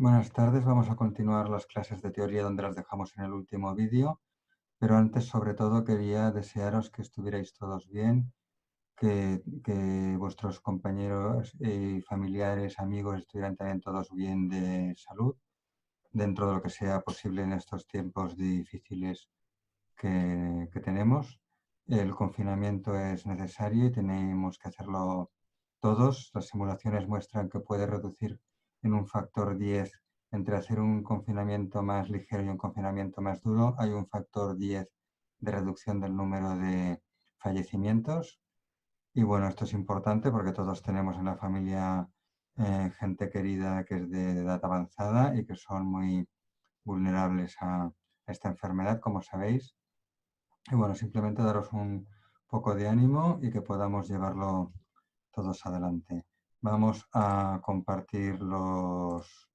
Buenas tardes, vamos a continuar las clases de teoría donde las dejamos en el último vídeo, pero antes sobre todo quería desearos que estuvierais todos bien, que vuestros compañeros y familiares, amigos estuvieran también todos bien de salud, dentro de lo que sea posible en estos tiempos difíciles que tenemos. El confinamiento es necesario y tenemos que hacerlo todos. Las simulaciones muestran que puede reducir en un factor 10 entre hacer un confinamiento más ligero y un confinamiento más duro. Hay un factor 10 de reducción del número de fallecimientos. Y bueno, esto es importante porque todos tenemos en la familia gente querida que es de edad avanzada y que son muy vulnerables a esta enfermedad, como sabéis. Y bueno, simplemente daros un poco de ánimo y que podamos llevarlo todos adelante. Vamos a compartir los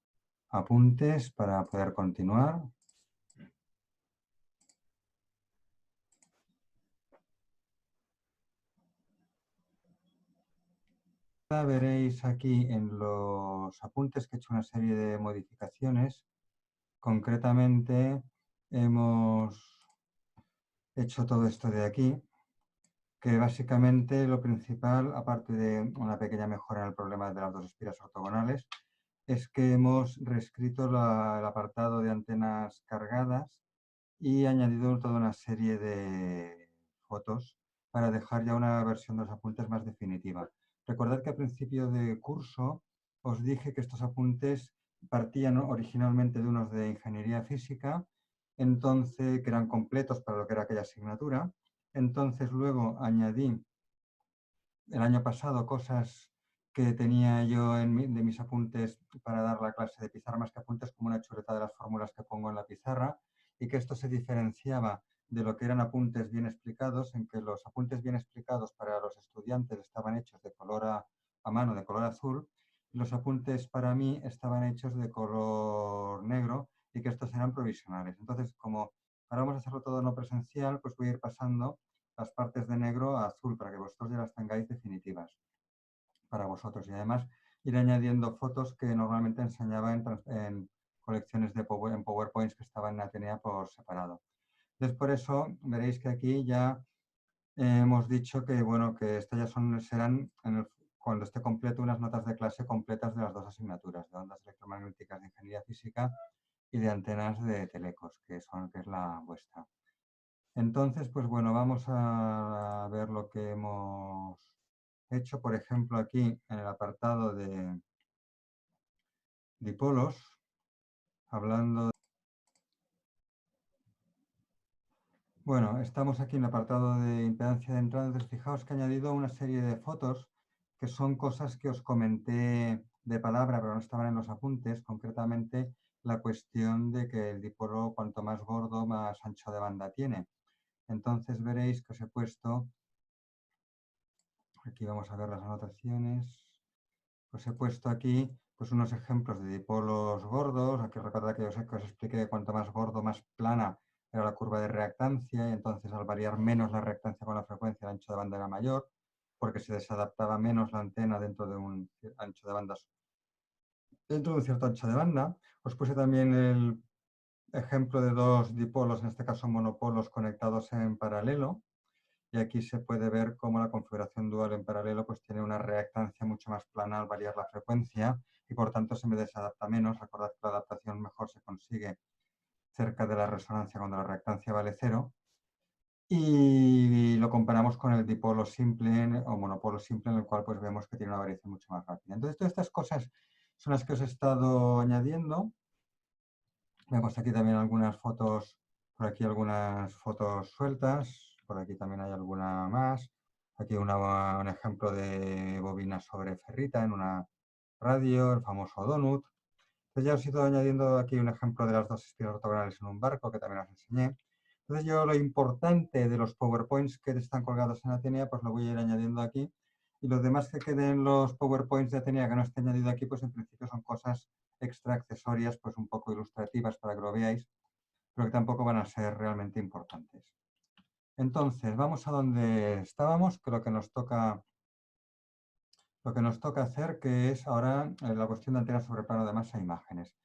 apuntes para poder continuar. Veréis aquí en los apuntes que he hecho una serie de modificaciones. Concretamente hemos hecho todo esto de aquí, que básicamente lo principal, aparte de una pequeña mejora en el problema de las dos espiras ortogonales, es que hemos reescrito el apartado de antenas cargadas y añadido toda una serie de fotos para dejar ya una versión de los apuntes más definitiva. Recordad que al principio de curso os dije que estos apuntes partían originalmente de unos de ingeniería física, entonces que eran completos para lo que era aquella asignatura. Entonces luego añadí el año pasado cosas que tenía yo de mis apuntes para dar la clase de pizarra, más que apuntes, como una chuleta de las fórmulas que pongo en la pizarra, y que esto se diferenciaba de lo que eran apuntes bien explicados, en que los apuntes bien explicados para los estudiantes estaban hechos de color a mano, de color azul, y los apuntes para mí estaban hechos de color negro, y que estos eran provisionales. Entonces, como ahora vamos a hacerlo todo no presencial, pues voy a ir pasando las partes de negro a azul para que vosotros ya las tengáis definitivas para vosotros. Y además ir añadiendo fotos que normalmente enseñaba en colecciones de en PowerPoints que estaban en Atenea por separado. Entonces, por eso veréis que aquí ya hemos dicho que, bueno, que estas ya serán, cuando esté completo, unas notas de clase completas de las dos asignaturas, de ondas electromagnéticas de ingeniería física y de antenas de telecos, que es la vuestra. Entonces, pues bueno, vamos a ver lo que hemos hecho, por ejemplo, aquí en el apartado de dipolos, hablando. Bueno, estamos aquí en el apartado de impedancia de entrada. Entonces, fijaos que he añadido una serie de fotos que son cosas que os comenté de palabra, pero no estaban en los apuntes, concretamente la cuestión de que el dipolo, cuanto más gordo, más ancho de banda tiene. Entonces veréis que os he puesto, aquí vamos a ver las anotaciones. Os he puesto aquí pues, unos ejemplos de dipolos gordos. Aquí recordad que os expliqué que cuanto más gordo, más plana era la curva de reactancia, y entonces al variar menos la reactancia con la frecuencia, el ancho de banda era mayor, porque se desadaptaba menos la antena dentro de un ancho de bandas, dentro de un cierto ancho de banda. Os puse también el ejemplo de dos dipolos, en este caso monopolos, conectados en paralelo. Y aquí se puede ver cómo la configuración dual en paralelo pues tiene una reactancia mucho más plana al variar la frecuencia y por tanto se me desadapta menos. Recordad que la adaptación mejor se consigue cerca de la resonancia cuando la reactancia vale cero. Y lo comparamos con el dipolo simple o monopolo simple, en el cual pues vemos que tiene una variación mucho más rápida. Entonces todas estas cosas son las que os he estado añadiendo. Vemos aquí también algunas fotos, por aquí algunas fotos sueltas, por aquí también hay alguna más. Aquí un ejemplo de bobina sobre ferrita en una radio, el famoso donut. Entonces ya os he ido añadiendo aquí un ejemplo de las dos espiras ortogonales en un barco, que también os enseñé. Entonces yo lo importante de los PowerPoints que están colgados en Atenea, pues lo voy a ir añadiendo aquí. Y los demás que queden los PowerPoints de Atenea que no esté añadido aquí, pues en principio son cosas extra accesorias, pues un poco ilustrativas para que lo veáis, pero que tampoco van a ser realmente importantes. Entonces, vamos a donde estábamos, que lo que nos toca hacer, que es ahora la cuestión de antenas sobre plano de masa e imágenes.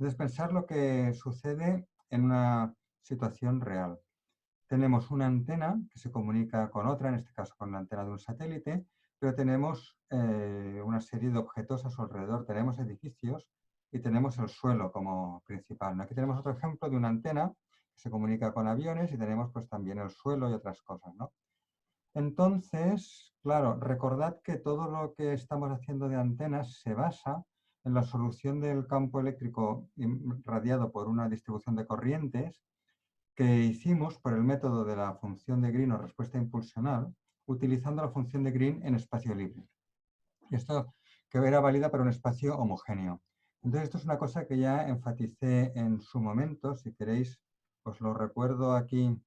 Entonces, pensar lo que sucede en una situación real. Tenemos una antena que se comunica con otra, en este caso con la antena de un satélite, pero tenemos una serie de objetos a su alrededor. Tenemos edificios y tenemos el suelo como principal. Aquí tenemos otro ejemplo de una antena que se comunica con aviones y tenemos pues también el suelo y otras cosas, ¿no? Entonces, claro, recordad que todo lo que estamos haciendo de antenas se basa en la solución del campo eléctrico radiado por una distribución de corrientes que hicimos por el método de la función de Green o respuesta impulsional, utilizando la función de Green en espacio libre. Y esto que era válida para un espacio homogéneo. Entonces, esto es una cosa que ya enfaticé en su momento. Si queréis, os lo recuerdo aquí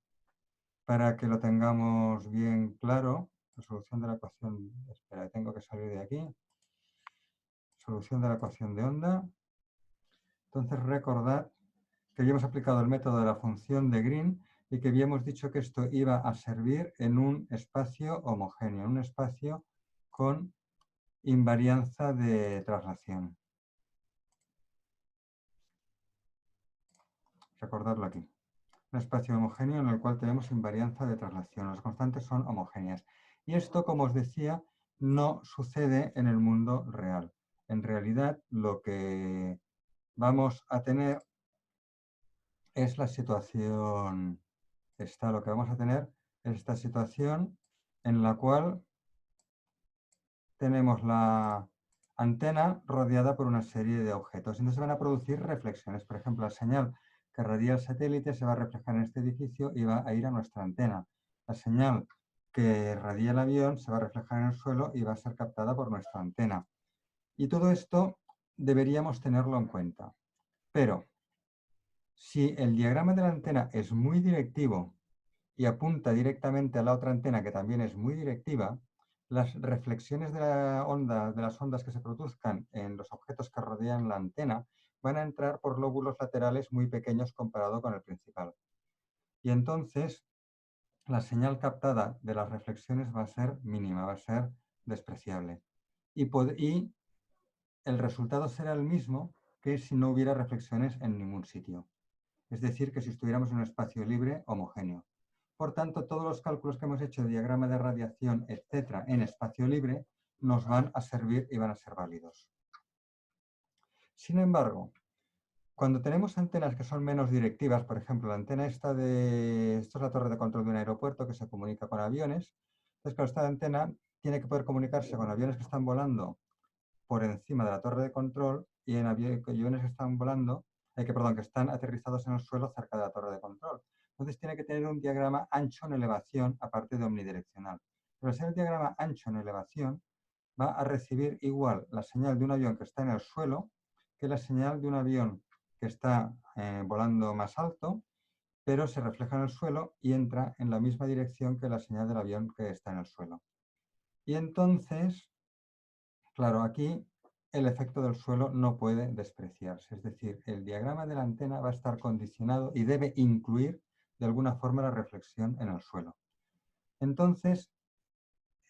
para que lo tengamos bien claro. La solución de la ecuación, espera, tengo que salir de aquí. Solución de la ecuación de onda. Entonces, recordad que habíamos aplicado el método de la función de Green y que habíamos dicho que esto iba a servir en un espacio homogéneo, en un espacio con invarianza de traslación. Recordadlo aquí. Un espacio homogéneo en el cual tenemos invarianza de traslación. Las constantes son homogéneas. Y esto, como os decía, no sucede en el mundo real. En realidad, lo que vamos a tener es la situación, lo que vamos a tener es esta situación en la cual tenemos la antena rodeada por una serie de objetos. Entonces se van a producir reflexiones. Por ejemplo, la señal que radia el satélite se va a reflejar en este edificio y va a ir a nuestra antena. La señal que radia el avión se va a reflejar en el suelo y va a ser captada por nuestra antena. Y todo esto deberíamos tenerlo en cuenta. Pero si el diagrama de la antena es muy directivo y apunta directamente a la otra antena que también es muy directiva, las reflexiones de las ondas que se produzcan en los objetos que rodean la antena van a entrar por lóbulos laterales muy pequeños comparado con el principal. Y entonces la señal captada de las reflexiones va a ser mínima, va a ser despreciable. Y el resultado será el mismo que si no hubiera reflexiones en ningún sitio. Es decir, que si estuviéramos en un espacio libre homogéneo. Por tanto, todos los cálculos que hemos hecho de diagrama de radiación, etcétera, en espacio libre, nos van a servir y van a ser válidos. Sin embargo, cuando tenemos antenas que son menos directivas, por ejemplo, la antena esto es la torre de control de un aeropuerto que se comunica con aviones, entonces, claro, esta antena tiene que poder comunicarse con aviones que están volando por encima de la torre de control y en aviones que están volando, que están aterrizados en el suelo cerca de la torre de control. Entonces tiene que tener un diagrama ancho en elevación, aparte de omnidireccional. Pero si el diagrama ancho en elevación va a recibir igual la señal de un avión que está en el suelo que la señal de un avión que está volando más alto, pero se refleja en el suelo y entra en la misma dirección que la señal del avión que está en el suelo. Y entonces, claro, aquí el efecto del suelo no puede despreciarse. Es decir, el diagrama de la antena va a estar condicionado y debe incluir de alguna forma la reflexión en el suelo. Entonces,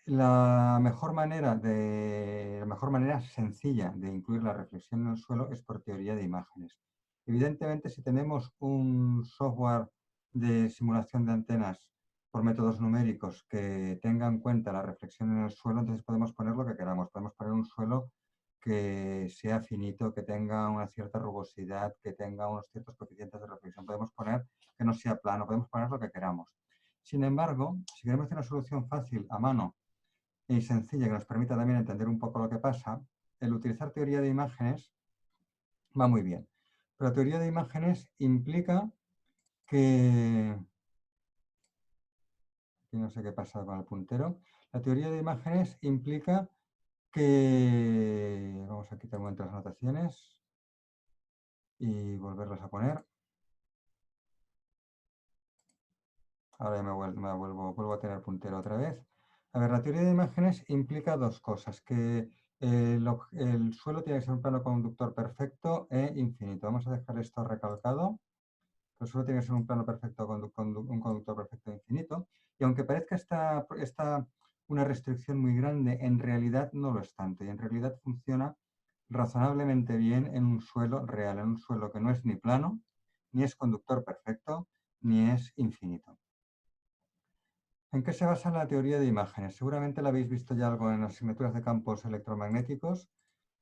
la mejor manera sencilla de incluir la reflexión en el suelo es por teoría de imágenes. Evidentemente, si tenemos un software de simulación de antenas por métodos numéricos que tenga en cuenta la reflexión en el suelo, entonces podemos poner lo que queramos. Podemos poner un suelo que sea finito, que tenga una cierta rugosidad, que tenga unos ciertos coeficientes de reflexión. Podemos poner que no sea plano, podemos poner lo que queramos. Sin embargo, si queremos hacer una solución fácil a mano y sencilla que nos permita también entender un poco lo que pasa, el utilizar teoría de imágenes va muy bien. Pero la teoría de imágenes implica que... Aquí no sé qué pasa con el puntero. La teoría de imágenes implica que... Vamos a quitar un momento las anotaciones y volverlas a poner. Ahora ya vuelvo a tener puntero otra vez. A ver, la teoría de imágenes implica dos cosas, que el suelo tiene que ser un plano conductor perfecto e infinito. Vamos a dejar esto recalcado. El suelo tiene que ser un plano perfecto, un conductor perfecto e infinito. Y aunque parezca esta una restricción muy grande, en realidad no lo es tanto. Y en realidad funciona razonablemente bien en un suelo real, en un suelo que no es ni plano, ni es conductor perfecto, ni es infinito. ¿En qué se basa la teoría de imágenes? Seguramente la habéis visto ya algo en las asignaturas de campos electromagnéticos,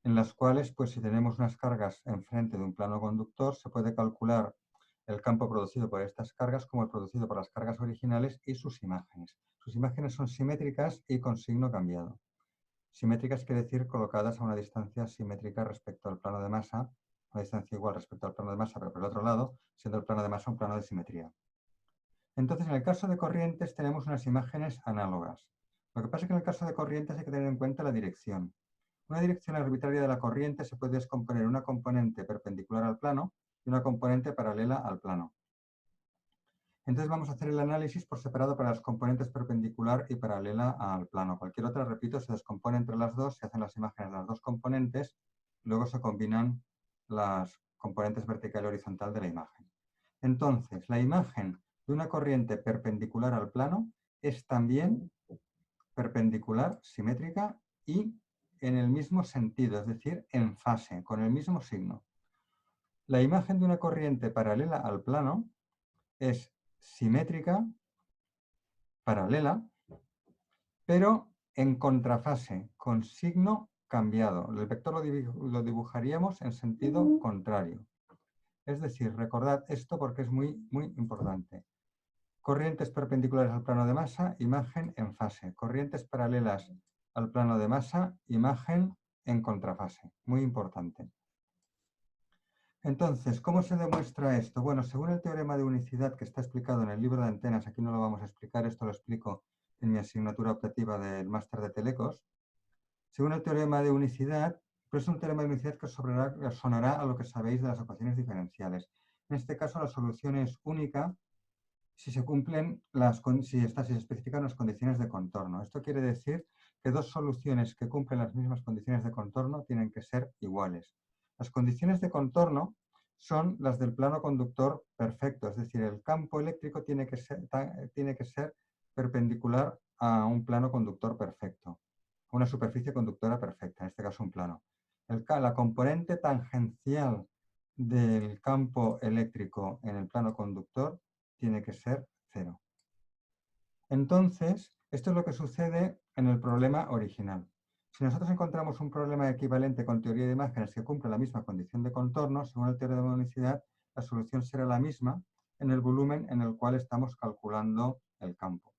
en las cuales, pues si tenemos unas cargas enfrente de un plano conductor, se puede calcular el campo producido por estas cargas como el producido por las cargas originales y sus imágenes. Sus imágenes son simétricas y con signo cambiado. Simétricas quiere decir colocadas a una distancia simétrica respecto al plano de masa, una distancia igual respecto al plano de masa, pero por el otro lado, siendo el plano de masa un plano de simetría. Entonces, en el caso de corrientes tenemos unas imágenes análogas. Lo que pasa es que en el caso de corrientes hay que tener en cuenta la dirección. Una dirección arbitraria de la corriente se puede descomponer en una componente perpendicular al plano y una componente paralela al plano. Entonces vamos a hacer el análisis por separado para las componentes perpendicular y paralela al plano. Cualquier otra, repito, se descompone entre las dos, se hacen las imágenes de las dos componentes, luego se combinan las componentes vertical y horizontal de la imagen. Entonces, la imagen de una corriente perpendicular al plano es también perpendicular, simétrica y en el mismo sentido, es decir, en fase, con el mismo signo. La imagen de una corriente paralela al plano es simétrica, paralela, pero en contrafase, con signo cambiado. El vector lo dibujaríamos en sentido contrario. Es decir, recordad esto porque es muy, muy importante. Corrientes perpendiculares al plano de masa, imagen en fase. Corrientes paralelas al plano de masa, imagen en contrafase. Muy importante. Entonces, ¿cómo se demuestra esto? Bueno, según el teorema de unicidad que está explicado en el libro de antenas, aquí no lo vamos a explicar, esto lo explico en mi asignatura optativa del máster de Telecos. Según el teorema de unicidad, pero es un teorema de unicidad que sonará a lo que sabéis de las ecuaciones diferenciales. En este caso, la solución es única si se cumplen si se especifican las condiciones de contorno. Esto quiere decir que dos soluciones que cumplen las mismas condiciones de contorno tienen que ser iguales. Las condiciones de contorno son las del plano conductor perfecto, es decir, el campo eléctrico tiene que ser perpendicular a un plano conductor perfecto, a una superficie conductora perfecta, en este caso un plano. La componente tangencial del campo eléctrico en el plano conductor tiene que ser 0. Entonces, esto es lo que sucede en el problema original. Si nosotros encontramos un problema equivalente con teoría de imágenes que cumple la misma condición de contorno, según el teorema de unicidad, la solución será la misma en el volumen en el cual estamos calculando el campo.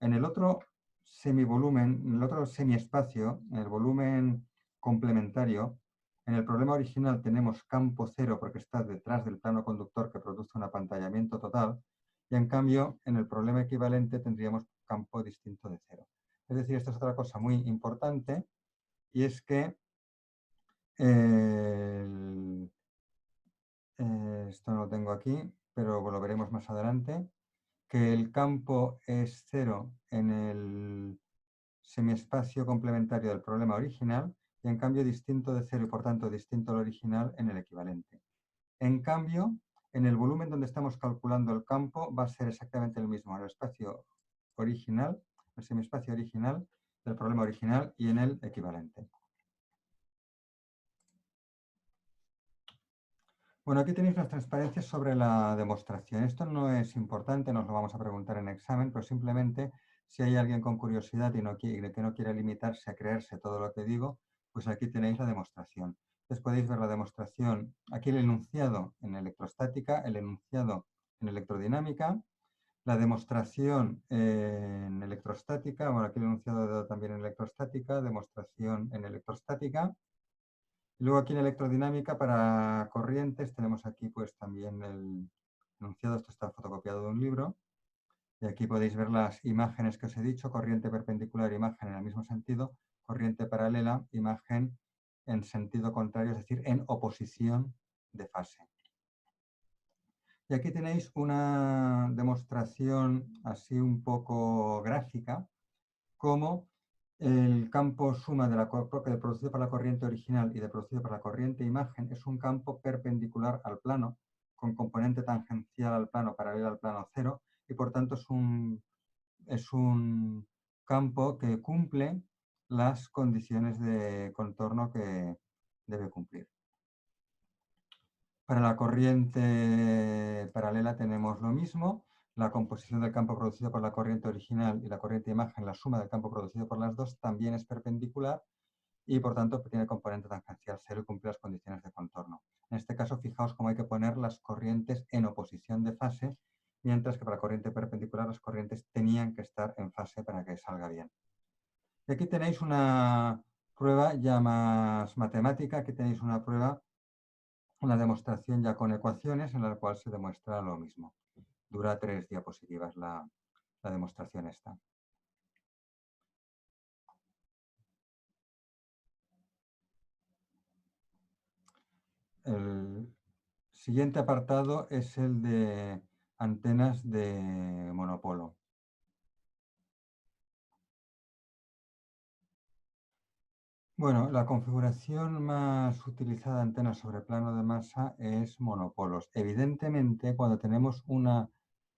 En el otro semivolumen, en el otro semiespacio, en el volumen complementario, en el problema original tenemos campo cero porque está detrás del plano conductor que produce un apantallamiento total, y en cambio en el problema equivalente tendríamos campo distinto de cero. Es decir, esto es otra cosa muy importante, y es que esto no lo tengo aquí, pero lo veremos más adelante, que el campo es cero en el semiespacio complementario del problema original y en cambio distinto de cero y por tanto distinto al original en el equivalente. En cambio, en el volumen donde estamos calculando el campo va a ser exactamente el mismo en el espacio original, el semiespacio original del problema original y en el equivalente. Bueno, aquí tenéis las transparencias sobre la demostración. Esto no es importante, nos lo vamos a preguntar en examen, pero simplemente si hay alguien con curiosidad y que no quiere limitarse a creerse todo lo que digo, pues aquí tenéis la demostración. Entonces podéis ver la demostración, aquí el enunciado en electrostática, el enunciado en electrodinámica, la demostración en electrostática, bueno, aquí el enunciado también en electrostática, demostración en electrostática. Luego aquí en electrodinámica para corrientes tenemos aquí pues también el enunciado, esto está fotocopiado de un libro, y aquí podéis ver las imágenes que os he dicho, corriente perpendicular, imagen en el mismo sentido, corriente paralela, imagen en sentido contrario, es decir, en oposición de fase. Y aquí tenéis una demostración así un poco gráfica, como el campo suma de producido por la corriente original y de producido por la corriente imagen es un campo perpendicular al plano, con componente tangencial al plano, paralelo al plano cero, y por tanto es un campo que cumple las condiciones de contorno debe cumplir. Para la corriente paralela tenemos lo mismo. La composición del campo producido por la corriente original y la corriente de imagen, la suma del campo producido por las dos, también es perpendicular y por tanto tiene componente tangencial cero y cumple las condiciones de contorno. En este caso, fijaos cómo hay que poner las corrientes en oposición de fase, mientras que para la corriente perpendicular las corrientes tenían que estar en fase para que salga bien. Y aquí tenéis una prueba ya más matemática, aquí tenéis una prueba, una demostración ya con ecuaciones en la cual se demuestra lo mismo. Dura 3 diapositivas la demostración esta. El siguiente apartado es el de antenas de monopolo. Bueno, la configuración más utilizada de antenas sobre plano de masa es monopolos. Evidentemente, cuando tenemos una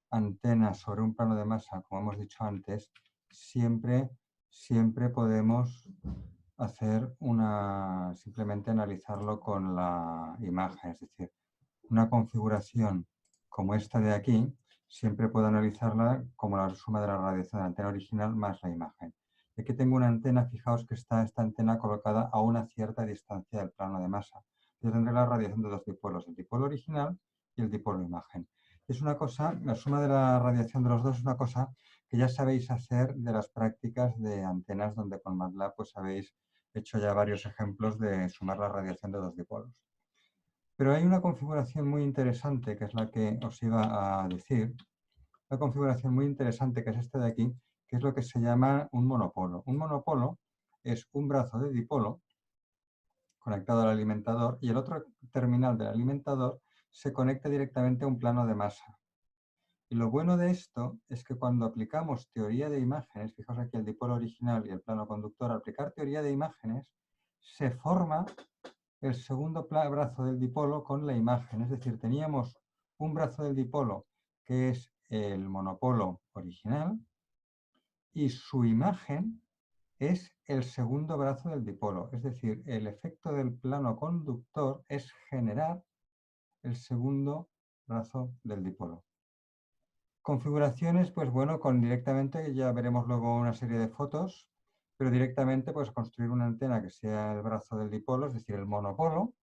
antena sobre un plano de masa, como hemos dicho antes, siempre podemos hacer simplemente analizarlo con la imagen, es decir, una configuración como esta de aquí, siempre puedo analizarla como la suma de la radiación de la antena original más la imagen. Y aquí tengo una antena, fijaos que está esta antena colocada a una cierta distancia del plano de masa. Yo tendré la radiación de dos dipolos, el dipolo original y el dipolo imagen. Es una cosa, la suma de la radiación de los dos es una cosa que ya sabéis hacer de las prácticas de antenas donde con MATLAB pues habéis hecho ya varios ejemplos de sumar la radiación de dos dipolos. Pero hay una configuración muy interesante, que es la que os iba a decir, una configuración muy interesante que es esta de aquí, que es lo que se llama un monopolo. Un monopolo es un brazo de dipolo conectado al alimentador y el otro terminal del alimentador se conecta directamente a un plano de masa. Y lo bueno de esto es que cuando aplicamos teoría de imágenes, fijaos aquí el dipolo original y el plano conductor, al aplicar teoría de imágenes, se forma el segundo brazo del dipolo con la imagen. Es decir, teníamos un brazo del dipolo que es el monopolo original y su imagen es el segundo brazo del dipolo. Es decir, el efecto del plano conductor es generar el segundo brazo del dipolo. Configuraciones, pues bueno, directamente ya veremos luego una serie de fotos, pero directamente pues construir una antena que sea el brazo del dipolo, es decir, el monopolo,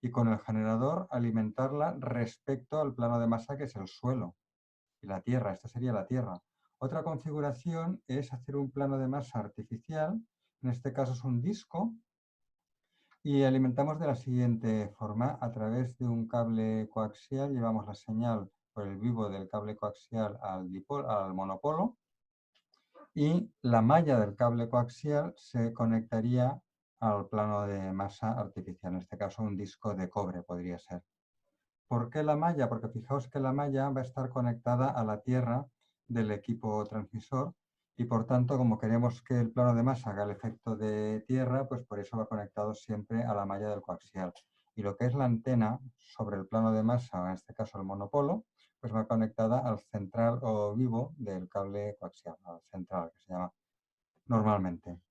y con el generador alimentarla respecto al plano de masa que es el suelo y la tierra. Esta sería la tierra. Otra configuración es hacer un plano de masa artificial, en este caso es un disco, y alimentamos de la siguiente forma. A través de un cable coaxial llevamos la señal por el vivo del cable coaxial al monopolo y la malla del cable coaxial se conectaría al plano de masa artificial, en este caso un disco de cobre podría ser. ¿Por qué la malla? Porque fijaos que la malla va a estar conectada a la tierra del equipo transmisor y por tanto, como queremos que el plano de masa haga el efecto de tierra, pues por eso va conectado siempre a la malla del coaxial. Y lo que es la antena sobre el plano de masa, en este caso el monopolo, pues va conectada al central o vivo del cable coaxial, al central que se llama normalmente.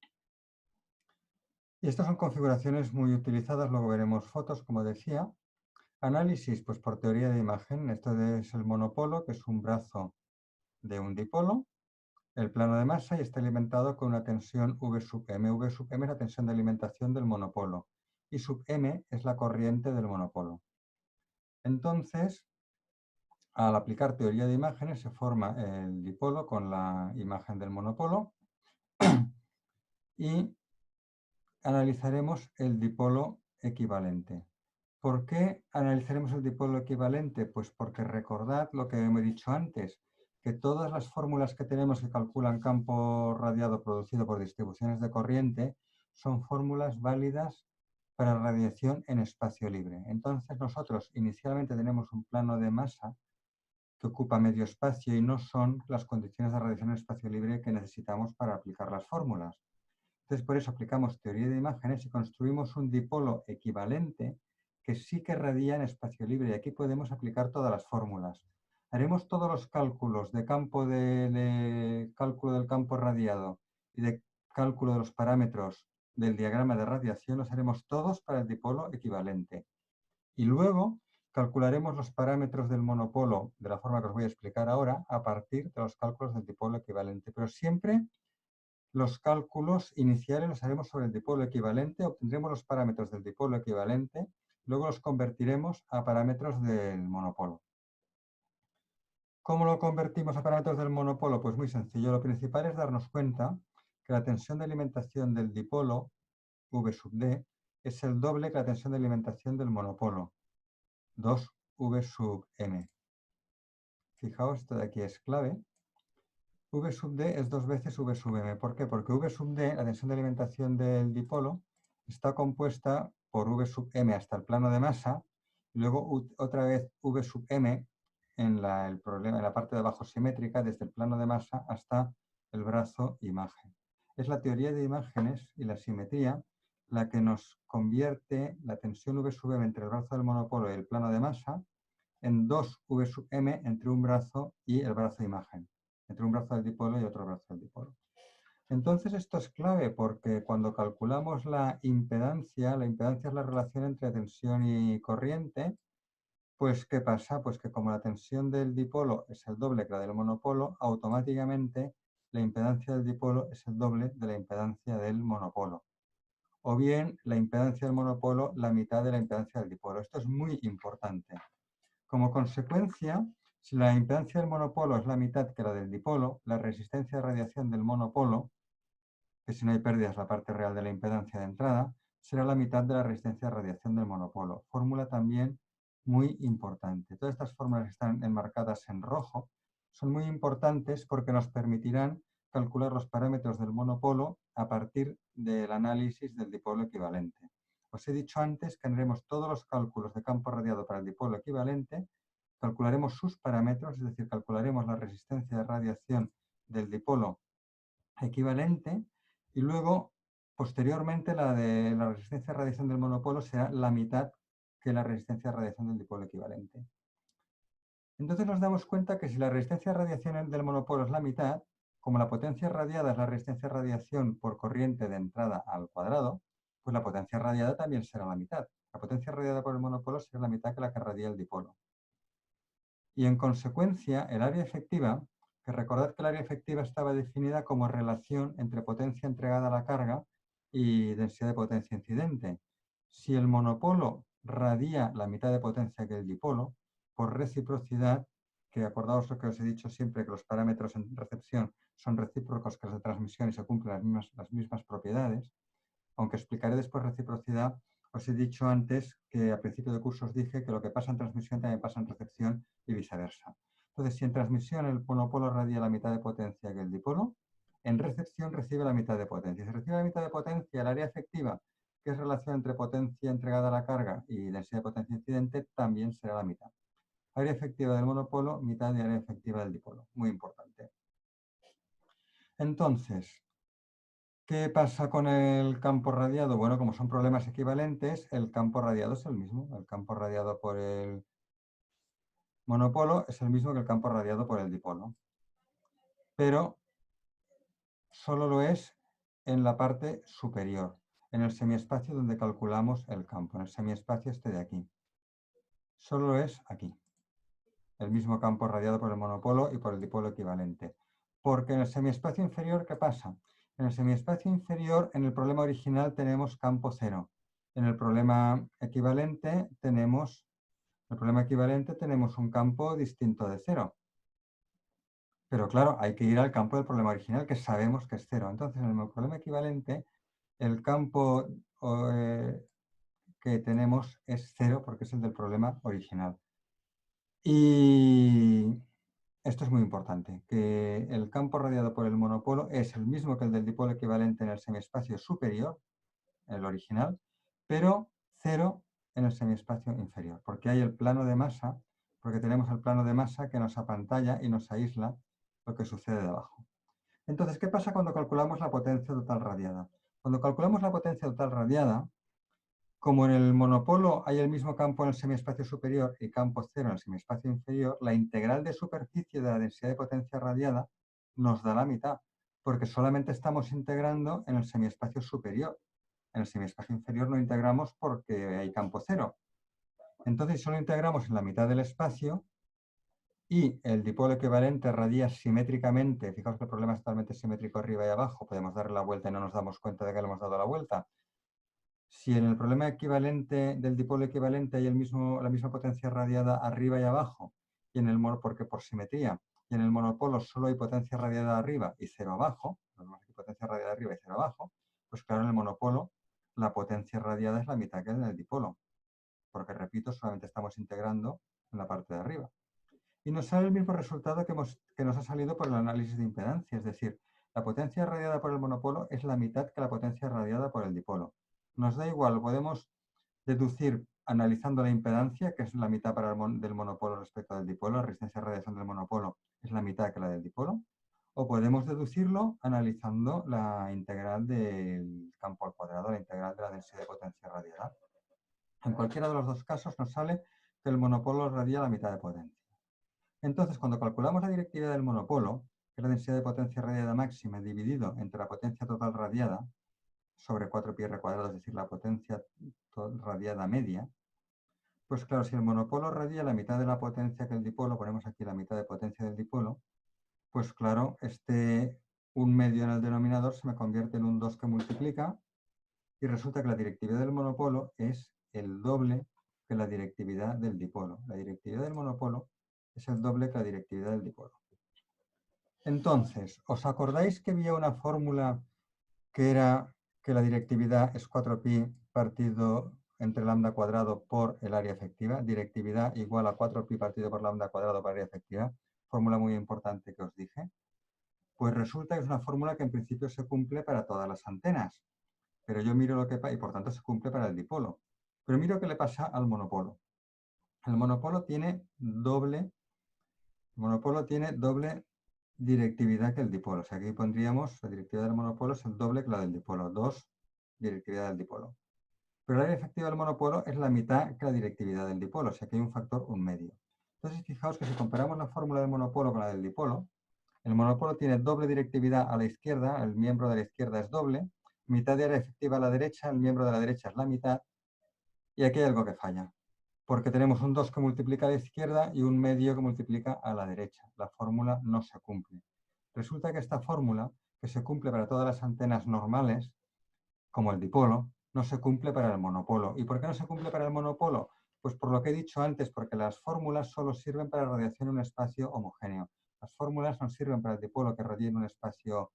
Y estas son configuraciones muy utilizadas, luego veremos fotos, como decía. Análisis, pues por teoría de imagen, esto es el monopolo, que es un brazo de un dipolo, el plano de masa y está alimentado con una tensión V sub m. V sub m es la tensión de alimentación del monopolo y sub m es la corriente del monopolo. Entonces, al aplicar teoría de imágenes se forma el dipolo con la imagen del monopolo y analizaremos el dipolo equivalente. ¿Por qué analizaremos el dipolo equivalente? Pues porque recordad lo que me he dicho antes, que todas las fórmulas que tenemos que calculan campo radiado producido por distribuciones de corriente son fórmulas válidas para radiación en espacio libre. Entonces nosotros inicialmente tenemos un plano de masa que ocupa medio espacio y no son las condiciones de radiación en espacio libre que necesitamos para aplicar las fórmulas. Entonces, por eso aplicamos teoría de imágenes y construimos un dipolo equivalente que sí que radia en espacio libre. Y aquí podemos aplicar todas las fórmulas. Haremos todos los cálculos de cálculo del campo radiado y de cálculo de los parámetros del diagrama de radiación los haremos todos para el dipolo equivalente. Y luego calcularemos los parámetros del monopolo de la forma que os voy a explicar ahora a partir de los cálculos del dipolo equivalente. Pero siempre los cálculos iniciales los haremos sobre el dipolo equivalente, obtendremos los parámetros del dipolo equivalente, luego los convertiremos a parámetros del monopolo. ¿Cómo lo convertimos a parámetros del monopolo? Pues muy sencillo. Lo principal es darnos cuenta que la tensión de alimentación del dipolo, V sub D, es el doble que la tensión de alimentación del monopolo, 2V sub M. Fijaos, esto de aquí es clave. V sub D es 2 veces V sub M. ¿Por qué? Porque V sub D, la tensión de alimentación del dipolo, está compuesta por V sub M hasta el plano de masa, y luego otra vez V sub M en la parte de abajo simétrica, desde el plano de masa hasta el brazo imagen. Es la teoría de imágenes y la simetría la que nos convierte la tensión V sub M entre el brazo del monopolo y el plano de masa en 2V sub M entre un brazo y el brazo imagen, entre un brazo del dipolo y otro brazo del dipolo. Entonces esto es clave porque cuando calculamos la impedancia es la relación entre tensión y corriente, pues ¿qué pasa? Pues que como la tensión del dipolo es el doble que la del monopolo, automáticamente la impedancia del dipolo es el doble de la impedancia del monopolo. O bien la impedancia del monopolo la mitad de la impedancia del dipolo. Esto es muy importante. Como consecuencia, si la impedancia del monopolo es la mitad que la del dipolo, la resistencia de radiación del monopolo, que si no hay pérdidas es la parte real de la impedancia de entrada, será la mitad de la resistencia de radiación del monopolo. Fórmula también muy importante. Todas estas fórmulas que están enmarcadas en rojo son muy importantes porque nos permitirán calcular los parámetros del monopolo a partir del análisis del dipolo equivalente. Os he dicho antes que haremos todos los cálculos de campo radiado para el dipolo equivalente, calcularemos sus parámetros, es decir, calcularemos la resistencia de radiación del dipolo equivalente y luego, posteriormente, la de la resistencia de radiación del monopolo será la mitad que la resistencia de radiación del dipolo equivalente. Entonces nos damos cuenta que si la resistencia de radiación del monopolo es la mitad, como la potencia radiada es la resistencia de radiación por corriente de entrada al cuadrado, pues la potencia radiada también será la mitad. La potencia radiada por el monopolo será la mitad que la que radia el dipolo. Y en consecuencia, el área efectiva, que recordad que el área efectiva estaba definida como relación entre potencia entregada a la carga y densidad de potencia incidente. Si el monopolo radia la mitad de potencia que el dipolo, por reciprocidad, que acordaos lo que os he dicho siempre, que los parámetros en recepción son recíprocos que los de transmisión y se cumplen las mismas propiedades, aunque explicaré después reciprocidad, os he dicho antes que a principio de curso os dije que lo que pasa en transmisión también pasa en recepción y viceversa. Entonces, si en transmisión el monopolo radia la mitad de potencia que el dipolo, en recepción recibe la mitad de potencia. Si recibe la mitad de potencia, el área efectiva, que es relación entre potencia entregada a la carga y densidad de potencia incidente, también será la mitad. Área efectiva del monopolo, mitad de área efectiva del dipolo. Muy importante. Entonces, ¿qué pasa con el campo radiado? Bueno, como son problemas equivalentes, el campo radiado es el mismo. El campo radiado por el monopolo es el mismo que el campo radiado por el dipolo. Pero solo lo es en la parte superior, en el semiespacio donde calculamos el campo, en el semiespacio este de aquí. Solo lo es aquí. El mismo campo radiado por el monopolo y por el dipolo equivalente. Porque en el semiespacio inferior, ¿qué pasa? En el semiespacio inferior, en el problema original tenemos campo cero. En el problema equivalente tenemos un campo distinto de cero. Pero claro, hay que ir al campo del problema original, que sabemos que es cero. Entonces, en el problema equivalente, el campo que tenemos es cero porque es el del problema original. Y esto es muy importante, que el campo radiado por el monopolo es el mismo que el del dipolo equivalente en el semiespacio superior, el original, pero cero en el semiespacio inferior, porque hay el plano de masa, porque tenemos el plano de masa que nos apantalla y nos aísla lo que sucede debajo. Entonces, ¿qué pasa cuando calculamos la potencia total radiada? Cuando calculamos la potencia total radiada, como en el monopolo hay el mismo campo en el semiespacio superior y campo cero en el semiespacio inferior, la integral de superficie de la densidad de potencia radiada nos da la mitad, porque solamente estamos integrando en el semiespacio superior. En el semiespacio inferior no integramos porque hay campo cero. Entonces, solo integramos en la mitad del espacio y el dipolo equivalente radia simétricamente. Fijaos que el problema es totalmente simétrico arriba y abajo. Podemos darle la vuelta y no nos damos cuenta de que le hemos dado la vuelta. Si en el problema equivalente del dipolo equivalente hay la misma potencia radiada arriba y abajo, y en el porque por simetría, y en el monopolo solo hay potencia radiada arriba y cero abajo, potencia radiada arriba y cero abajo, pues claro, en el monopolo la potencia radiada es la mitad que en el dipolo, porque repito, solamente estamos integrando en la parte de arriba. Y nos sale el mismo resultado que nos ha salido por el análisis de impedancia, es decir, la potencia radiada por el monopolo es la mitad que la potencia radiada por el dipolo. Nos da igual, podemos deducir analizando la impedancia, que es la mitad del monopolo respecto al dipolo, la resistencia de radiación del monopolo es la mitad que la del dipolo, o podemos deducirlo analizando la integral del campo al cuadrado, la integral de la densidad de potencia radiada. En cualquiera de los dos casos nos sale que el monopolo radia la mitad de potencia. Entonces, cuando calculamos la directividad del monopolo, que es la densidad de potencia radiada máxima dividido entre la potencia total radiada sobre 4πr², es decir, la potencia radiada media, pues claro, si el monopolo radia la mitad de la potencia que el dipolo, ponemos aquí la mitad de potencia del dipolo, pues claro, este 1/2 en el denominador se me convierte en un 2 que multiplica y resulta que la directividad del monopolo es el doble que la directividad del dipolo. La directividad del monopolo es el doble que la directividad del dipolo. Entonces, ¿os acordáis que había una fórmula que era que la directividad es 4pi partido entre lambda cuadrado por el área efectiva? Directividad igual a 4pi partido por lambda cuadrado por área efectiva. Fórmula muy importante que os dije. Pues resulta que es una fórmula que en principio se cumple para todas las antenas. Pero yo miro lo que pasa, y por tanto se cumple para el dipolo. Pero miro qué le pasa al monopolo. El monopolo tiene doble directividad que el dipolo. O sea, aquí pondríamos la directividad del monopolo es el doble que la del dipolo. 2 directividad del dipolo. Pero la área efectiva del monopolo es la mitad que la directividad del dipolo. O sea, que hay un factor 1/2. Entonces, fijaos que si comparamos la fórmula del monopolo con la del dipolo, el monopolo tiene doble directividad a la izquierda, el miembro de la izquierda es doble, mitad de área efectiva a la derecha, el miembro de la derecha es la mitad, y aquí hay algo que falla, porque tenemos un 2 que multiplica a la izquierda y 1/2 que multiplica a la derecha. La fórmula no se cumple. Resulta que esta fórmula, que se cumple para todas las antenas normales, como el dipolo, no se cumple para el monopolo. ¿Y por qué no se cumple para el monopolo? Pues por lo que he dicho antes, porque las fórmulas solo sirven para radiación en un espacio homogéneo. Las fórmulas no sirven para el dipolo, que radia en un espacio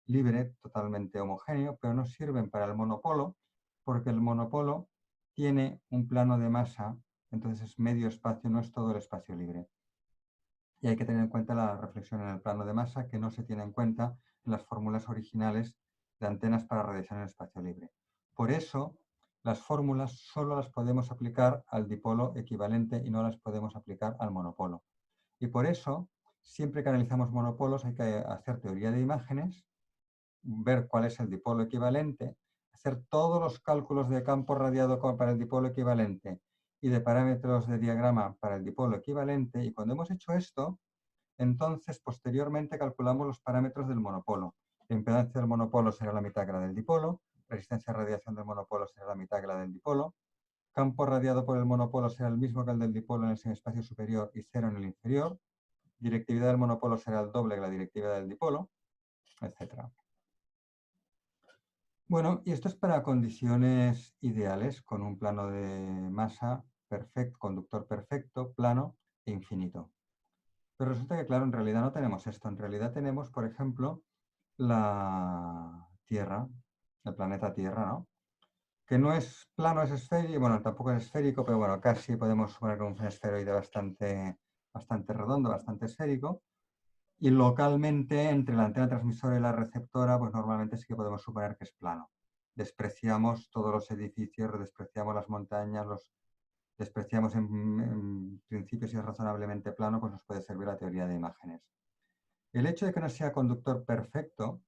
libre, totalmente homogéneo, pero no sirven para el monopolo, porque el monopolo tiene un plano de masa, entonces es medio espacio, no es todo el espacio libre. Y hay que tener en cuenta la reflexión en el plano de masa, que no se tiene en cuenta en las fórmulas originales de antenas para radiación en espacio libre. Por eso, las fórmulas solo las podemos aplicar al dipolo equivalente y no las podemos aplicar al monopolo. Y por eso, siempre que analizamos monopolos hay que hacer teoría de imágenes, ver cuál es el dipolo equivalente, hacer todos los cálculos de campo radiado para el dipolo equivalente y de parámetros de diagrama para el dipolo equivalente. Y cuando hemos hecho esto, entonces posteriormente calculamos los parámetros del monopolo. La impedancia del monopolo será la mitad que la del dipolo, resistencia a radiación del monopolo será la mitad que la del dipolo, campo radiado por el monopolo será el mismo que el del dipolo en el semiespacio superior y cero en el inferior, directividad del monopolo será el doble que la directividad del dipolo, etc. Bueno, y esto es para condiciones ideales, con un plano de masa perfecto, conductor perfecto, plano e infinito. Pero resulta que, claro, en realidad no tenemos esto. En realidad tenemos, por ejemplo, la Tierra, el planeta Tierra, ¿no? Que no es plano, es esférico, bueno, tampoco es esférico, pero bueno, casi podemos suponer que es un esferoide bastante redondo, bastante esférico. Y localmente, entre la antena transmisora y la receptora, pues normalmente sí que podemos suponer que es plano. Despreciamos todos los edificios, despreciamos las montañas, despreciamos en principio si es razonablemente plano, pues nos puede servir la teoría de imágenes. El hecho de que no sea conductor perfecto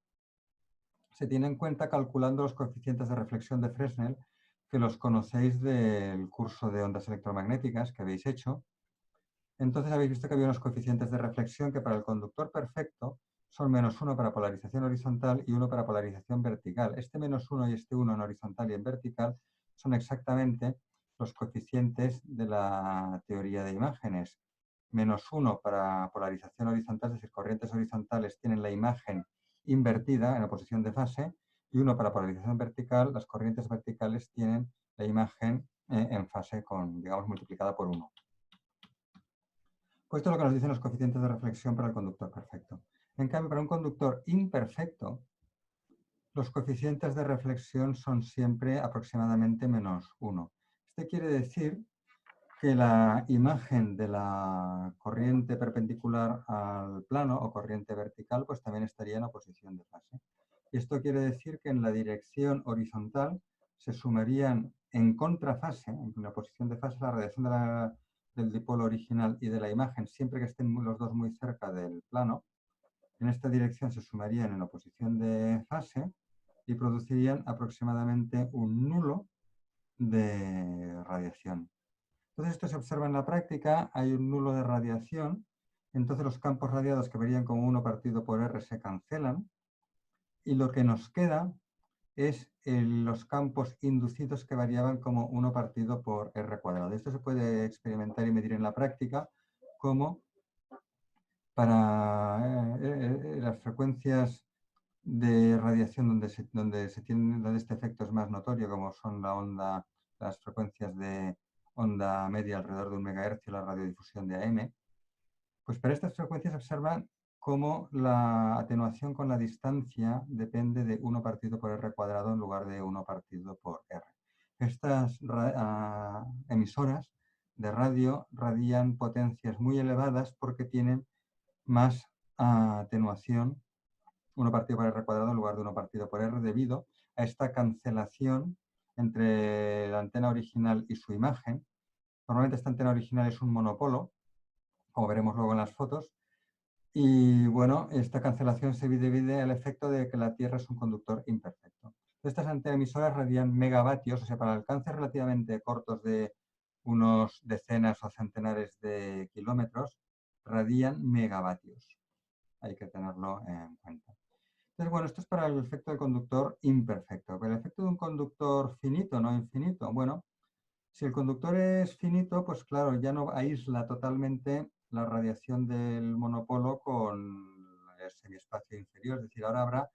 se tiene en cuenta calculando los coeficientes de reflexión de Fresnel, que los conocéis del curso de ondas electromagnéticas que habéis hecho. Entonces habéis visto que había unos coeficientes de reflexión que para el conductor perfecto son -1 para polarización horizontal y 1 para polarización vertical. Este -1 y este 1 en horizontal y en vertical son exactamente los coeficientes de la teoría de imágenes. -1 para polarización horizontal, es decir, corrientes horizontales tienen la imagen invertida en oposición de fase, y 1 para polarización vertical, las corrientes verticales tienen la imagen en fase digamos, multiplicada por 1. Pues esto es lo que nos dicen los coeficientes de reflexión para el conductor perfecto. En cambio, para un conductor imperfecto, los coeficientes de reflexión son siempre aproximadamente -1. Este quiere decir que la imagen de la corriente perpendicular al plano o corriente vertical pues también estaría en oposición de fase. Y esto quiere decir que en la dirección horizontal se sumarían en contrafase, en la oposición de fase, la radiación del dipolo original y de la imagen, siempre que estén los dos muy cerca del plano. En esta dirección se sumarían en oposición de fase y producirían aproximadamente un nulo de radiación. Entonces esto se observa en la práctica, hay un nulo de radiación, entonces los campos radiados que verían como 1 partido por R se cancelan y lo que nos queda es los campos inducidos que variaban como 1 partido por R cuadrado. Esto se puede experimentar y medir en la práctica como para las frecuencias de radiación donde este efecto es más notorio, como son las frecuencias de onda media alrededor de 1 MHz y la radiodifusión de AM, pues para estas frecuencias se observa cómo la atenuación con la distancia depende de 1 partido por R cuadrado en lugar de 1 partido por R. Estas emisoras de radio radian potencias muy elevadas porque tienen más atenuación 1 partido por R cuadrado en lugar de 1 partido por R debido a esta cancelación entre la antena original y su imagen. Normalmente esta antena original es un monopolo, como veremos luego en las fotos, y bueno, esta cancelación se divide al efecto de que la Tierra es un conductor imperfecto. Estas antenas emisoras radian megavatios, o sea, para alcances relativamente cortos de unos decenas o centenares de kilómetros, radian megavatios. Hay que tenerlo en cuenta. Entonces, bueno, esto es para el efecto del conductor imperfecto. Pero el efecto de un conductor finito, no infinito, bueno, si el conductor es finito, pues claro, ya no aísla totalmente la radiación del monopolo con el semiespacio inferior. Es decir, ahora habrá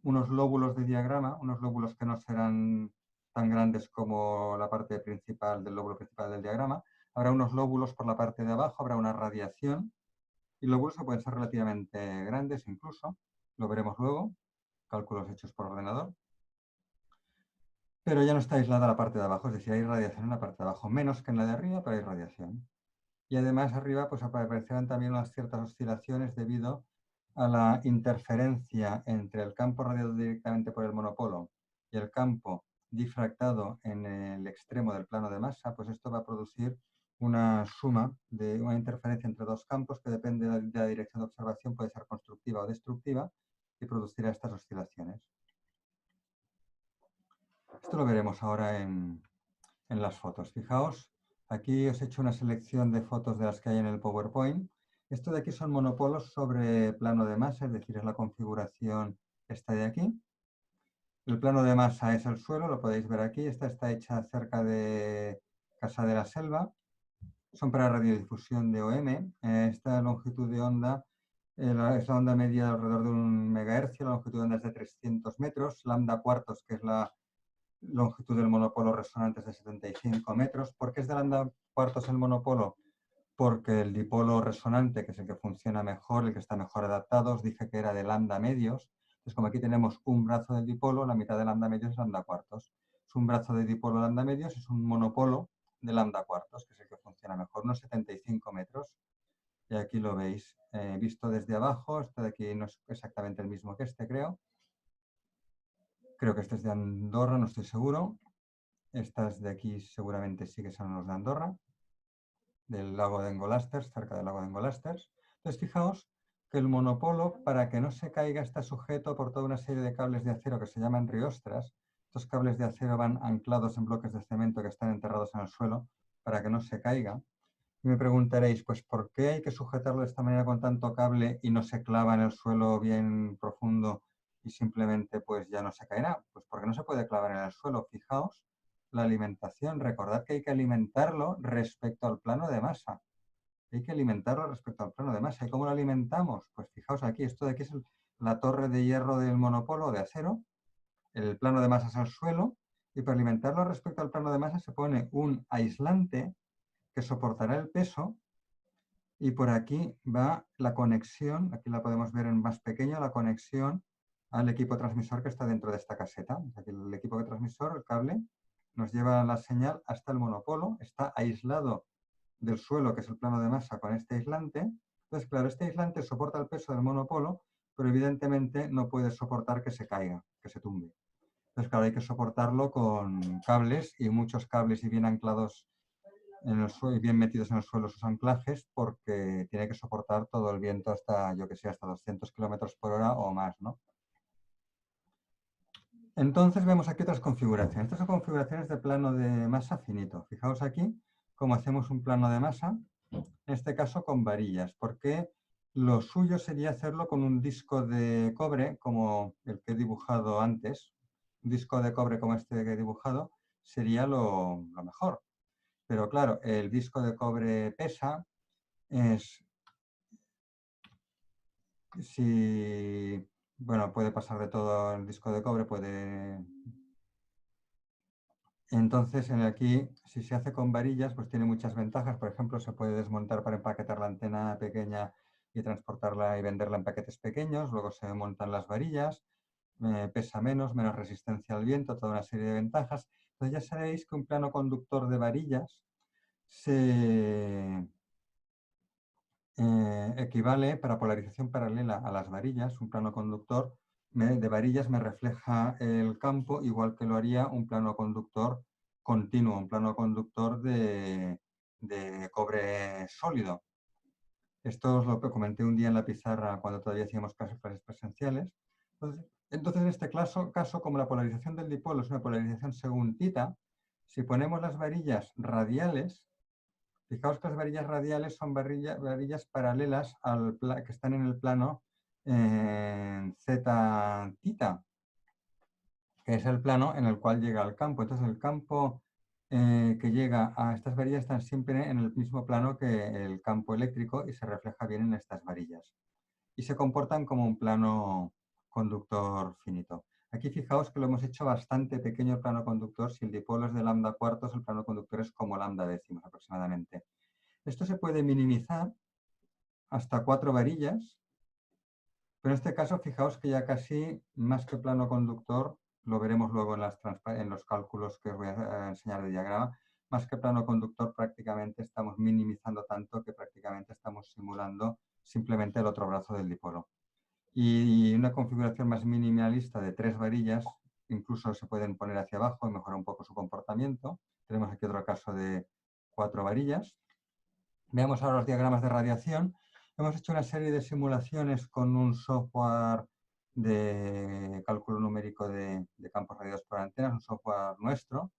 unos lóbulos de diagrama, unos lóbulos que no serán tan grandes como la parte principal del lóbulo principal del diagrama. Habrá unos lóbulos por la parte de abajo, habrá una radiación, y lóbulos que pueden ser relativamente grandes incluso. Lo veremos luego, cálculos hechos por ordenador. Pero ya no está aislada la parte de abajo, es decir, hay radiación en la parte de abajo, menos que en la de arriba, pero hay radiación. Y además arriba pues aparecerán también unas ciertas oscilaciones debido a la interferencia entre el campo radiado directamente por el monopolo y el campo difractado en el extremo del plano de masa, pues esto va a producir una suma de una interferencia entre dos campos que depende de la dirección de observación, puede ser constructiva o destructiva, y producirá estas oscilaciones. Esto lo veremos ahora en las fotos. Fijaos, aquí os he hecho una selección de fotos de las que hay en el PowerPoint. Esto de aquí son monopolos sobre plano de masa, es decir, es la configuración esta de aquí. El plano de masa es el suelo, lo podéis ver aquí. Esta está hecha cerca de Casa de la Selva. Son para radiodifusión de OM. Esta longitud de onda es la onda media de alrededor de 1 MHz, la longitud de onda es de 300 metros, lambda cuartos, que es la longitud del monopolo resonante es de 75 metros. ¿Por qué es de lambda cuartos el monopolo? Porque el dipolo resonante, que es el que funciona mejor, el que está mejor adaptado, os dije que era de lambda medios. Entonces, como aquí tenemos un brazo del dipolo, la mitad de lambda medios es lambda cuartos. Es un brazo de dipolo lambda medios, es un monopolo de lambda cuartos, que es el que funciona mejor, unos 75 metros. Y aquí lo veis, visto desde abajo. Este de aquí no es exactamente el mismo que este, creo. Creo que este es de Andorra, no estoy seguro. Estas de aquí seguramente sí que son los de Andorra, del lago de Engolasters, cerca del lago de Engolasters. Entonces, fijaos que el monopolo, para que no se caiga, está sujeto por toda una serie de cables de acero que se llaman riostras. Estos cables de acero van anclados en bloques de cemento que están enterrados en el suelo para que no se caiga. Y me preguntaréis, pues, ¿por qué hay que sujetarlo de esta manera con tanto cable y no se clava en el suelo bien profundo y simplemente pues ya no se caerá? Pues porque no se puede clavar en el suelo. Fijaos la alimentación. Recordad que hay que alimentarlo respecto al plano de masa. Hay que alimentarlo respecto al plano de masa. ¿Y cómo lo alimentamos? Pues fijaos aquí, esto de aquí es la torre de hierro del monopolo de acero, el plano de masa es el suelo, y para alimentarlo respecto al plano de masa se pone un aislante que soportará el peso, y por aquí va la conexión, aquí la podemos ver en más pequeño, la conexión al equipo transmisor que está dentro de esta caseta. Aquí el equipo transmisor, el cable, nos lleva la señal hasta el monopolo, está aislado del suelo, que es el plano de masa, con este aislante. Entonces, claro, este aislante soporta el peso del monopolo, pero evidentemente no puede soportar que se caiga, que se tumbe. Entonces, claro, hay que soportarlo con cables, y muchos cables y bien anclados en el suelo y bien metidos en el suelo sus anclajes, porque tiene que soportar todo el viento hasta, yo que sé, hasta 200 kilómetros por hora o más, ¿no? Entonces vemos aquí otras configuraciones. Estas son configuraciones de plano de masa finito. Fijaos aquí cómo hacemos un plano de masa, en este caso con varillas, porque lo suyo sería hacerlo con un disco de cobre como el que he dibujado antes. Un disco de cobre como este que he dibujado sería lo mejor. Pero claro, el disco de cobre pesa, es, si, bueno, puede pasar de todo el disco de cobre, puede. Entonces, aquí, si se hace con varillas, pues tiene muchas ventajas. Por ejemplo, se puede desmontar para empaquetar la antena pequeña y transportarla y venderla en paquetes pequeños. Luego se montan las varillas, pesa menos, menos resistencia al viento, toda una serie de ventajas. Entonces ya sabéis que un plano conductor de varillas se equivale, para polarización paralela a las varillas. Un plano conductor de varillas me refleja el campo igual que lo haría un plano conductor continuo, un plano conductor de cobre sólido. Esto os lo comenté un día en la pizarra cuando todavía hacíamos clases presenciales. Entonces, en este caso, como la polarización del dipolo es una polarización según tita, si ponemos las varillas radiales, fijaos que las varillas radiales son varillas paralelas que están en el plano z tita, que es el plano en el cual llega el campo. Entonces, el campo que llega a estas varillas están siempre en el mismo plano que el campo eléctrico y se refleja bien en estas varillas. Y se comportan como un plano conductor finito. Aquí fijaos que lo hemos hecho bastante pequeño el plano conductor. Si el dipolo es de lambda cuartos, el plano conductor es como lambda décimos aproximadamente. Esto se puede minimizar hasta 4 varillas, pero en este caso fijaos que ya casi más que plano conductor, lo veremos luego en los cálculos que os voy a enseñar de diagrama, más que plano conductor prácticamente estamos minimizando tanto que prácticamente estamos simulando simplemente el otro brazo del dipolo. Y una configuración más minimalista de 3 varillas, incluso se pueden poner hacia abajo y mejorar un poco su comportamiento. Tenemos aquí otro caso de 4 varillas. Veamos ahora los diagramas de radiación. Hemos hecho una serie de simulaciones con un software de cálculo numérico de campos radiados por antenas, un software nuestro,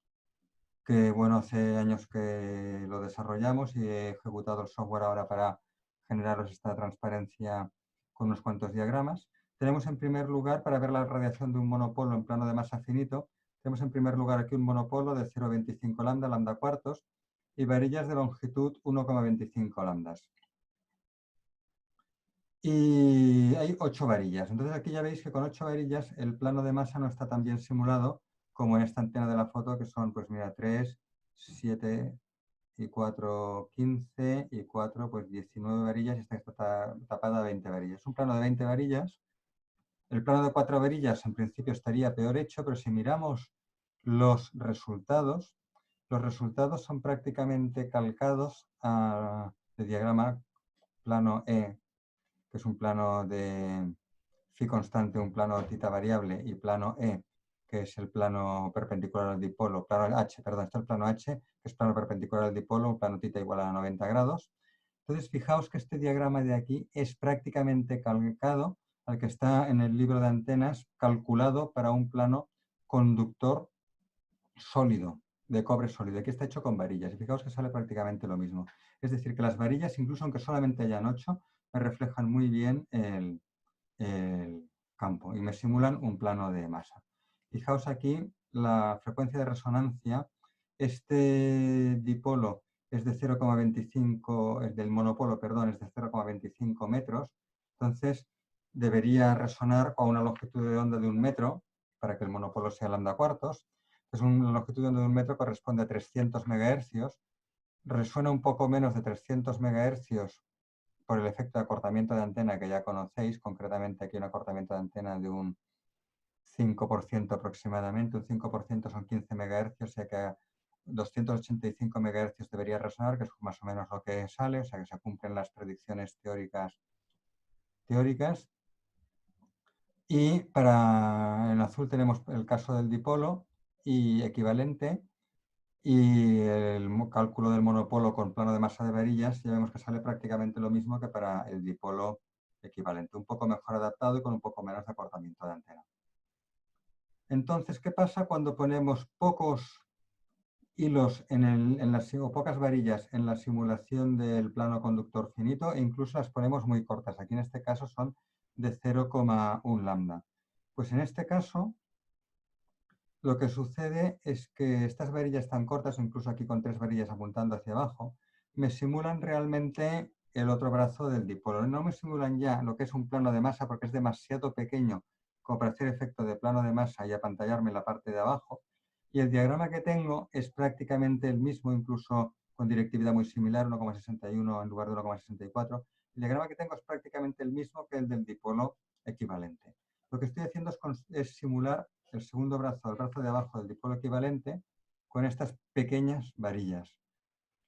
que bueno, hace años que lo desarrollamos y he ejecutado el software ahora para generaros esta transparencia con unos cuantos diagramas. Tenemos en primer lugar, para ver la radiación de un monopolo en plano de masa finito, tenemos en primer lugar aquí un monopolo de 0,25 lambda, lambda cuartos, y varillas de longitud 1,25 lambdas. Y hay 8 varillas. Entonces aquí ya veis que con 8 varillas el plano de masa no está tan bien simulado como en esta antena de la foto, que son, pues mira, 3, 7 y 4, 15 y 4, pues 19 varillas, y esta está tapada 20 varillas. Un plano de 20 varillas. El plano de 4 varillas en principio estaría peor hecho, pero si miramos los resultados son prácticamente calcados del diagrama plano E, que es un plano de phi constante, un plano tita variable, y plano E, que es el plano perpendicular al dipolo, plano H, perdón, está el plano H, que es plano perpendicular al dipolo, un plano tita igual a 90 grados. Entonces, fijaos que este diagrama de aquí es prácticamente calcado al que está en el libro de antenas, calculado para un plano conductor sólido, de cobre sólido. Aquí está hecho con varillas y fijaos que sale prácticamente lo mismo. Es decir, que las varillas, incluso aunque solamente hayan 8, me reflejan muy bien el campo y me simulan un plano de masa. Fijaos aquí la frecuencia de resonancia. Este dipolo es de 0,25, es del monopolo, perdón, es de 0,25 metros. Entonces, debería resonar a una longitud de onda de 1 metro para que el monopolo sea lambda cuartos. Entonces, una longitud de onda de 1 metro corresponde a 300 megahercios. Resuena un poco menos de 300 megahercios por el efecto de acortamiento de antena que ya conocéis, concretamente aquí un acortamiento de antena de un 5% aproximadamente, un 5% son 15 MHz, o sea que a 285 MHz debería resonar, que es más o menos lo que sale, o sea que se cumplen las predicciones teóricas. Y para en azul tenemos el caso del dipolo y equivalente, y el cálculo del monopolo con plano de masa de varillas, ya vemos que sale prácticamente lo mismo que para el dipolo equivalente, un poco mejor adaptado y con un poco menos de acortamiento de antena. Entonces, ¿qué pasa cuando ponemos pocos hilos o pocas varillas en la simulación del plano conductor finito e incluso las ponemos muy cortas? Aquí en este caso son de 0,1 lambda. Pues en este caso, lo que sucede es que estas varillas tan cortas, o incluso aquí con 3 varillas apuntando hacia abajo, me simulan realmente el otro brazo del dipolo. No me simulan ya lo que es un plano de masa porque es demasiado pequeño como para hacer efecto de plano de masa y apantallarme la parte de abajo. Y el diagrama que tengo es prácticamente el mismo, incluso con directividad muy similar, 1,61 en lugar de 1,64. El diagrama que tengo es prácticamente el mismo que el del dipolo equivalente. Lo que estoy haciendo es simular el segundo brazo, el brazo de abajo del dipolo equivalente, con estas pequeñas varillas.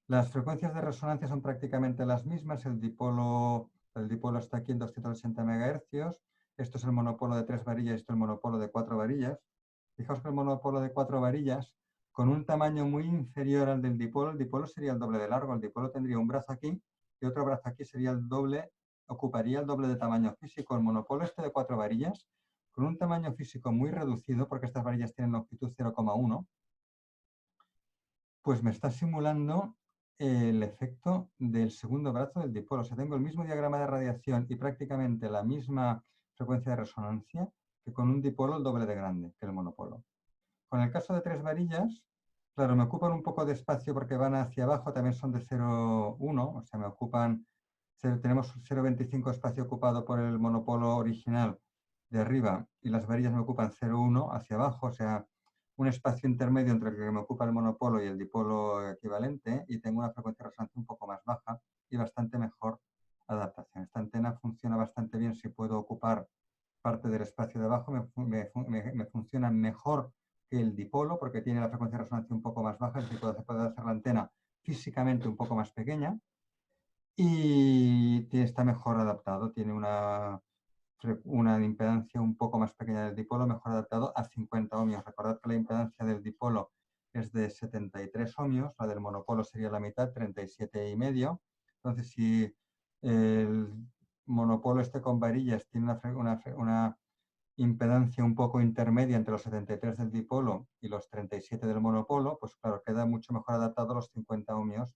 Las frecuencias de resonancia son prácticamente las mismas. El dipolo está aquí en 280 MHz. Esto es el monopolo de 3 varillas, esto es el monopolo de 4 varillas. Fijaos que el monopolo de 4 varillas, con un tamaño muy inferior al del dipolo, el dipolo sería el doble de largo. El dipolo tendría un brazo aquí y otro brazo aquí, sería el doble, ocuparía el doble de tamaño físico. El monopolo este de 4 varillas, con un tamaño físico muy reducido, porque estas varillas tienen longitud 0,1, pues me está simulando el efecto del segundo brazo del dipolo. O sea, tengo el mismo diagrama de radiación y prácticamente la misma frecuencia de resonancia que con un dipolo el doble de grande que el monopolo. Con el caso de 3 varillas, claro, me ocupan un poco de espacio porque van hacia abajo, también son de 0,1, o sea, me ocupan, tenemos 0,25 espacio ocupado por el monopolo original de arriba y las varillas me ocupan 0,1 hacia abajo, o sea, un espacio intermedio entre el que me ocupa el monopolo y el dipolo equivalente, y tengo una frecuencia de resonancia un poco más baja y bastante mejor adaptación. Esta antena funciona bastante bien si puedo ocupar parte del espacio de abajo, me funciona mejor que el dipolo porque tiene la frecuencia de resonancia un poco más baja, es decir, puedo hacer la antena físicamente un poco más pequeña y está mejor adaptado, tiene una impedancia un poco más pequeña del dipolo, mejor adaptado a 50 ohmios. Recordad que la impedancia del dipolo es de 73 ohmios, la del monopolo sería la mitad, 37,5. Entonces, si el monopolo este con varillas tiene una impedancia un poco intermedia entre los 73 del dipolo y los 37 del monopolo, pues claro, queda mucho mejor adaptado a los 50 ohmios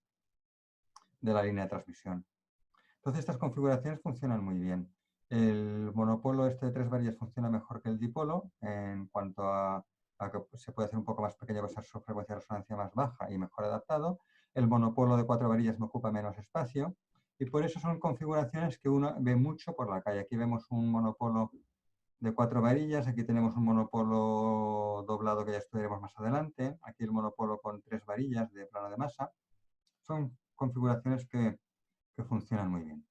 de la línea de transmisión. Entonces estas configuraciones funcionan muy bien. El monopolo este de 3 varillas funciona mejor que el dipolo en cuanto a que se puede hacer un poco más pequeño, va a ser su frecuencia de resonancia más baja y mejor adaptado. El monopolo de 4 varillas me ocupa menos espacio y por eso son configuraciones que uno ve mucho por la calle. Aquí vemos un monopolo de 4 varillas, aquí tenemos un monopolo doblado que ya estudiaremos más adelante, aquí el monopolo con 3 varillas de plano de masa. Son configuraciones que funcionan muy bien.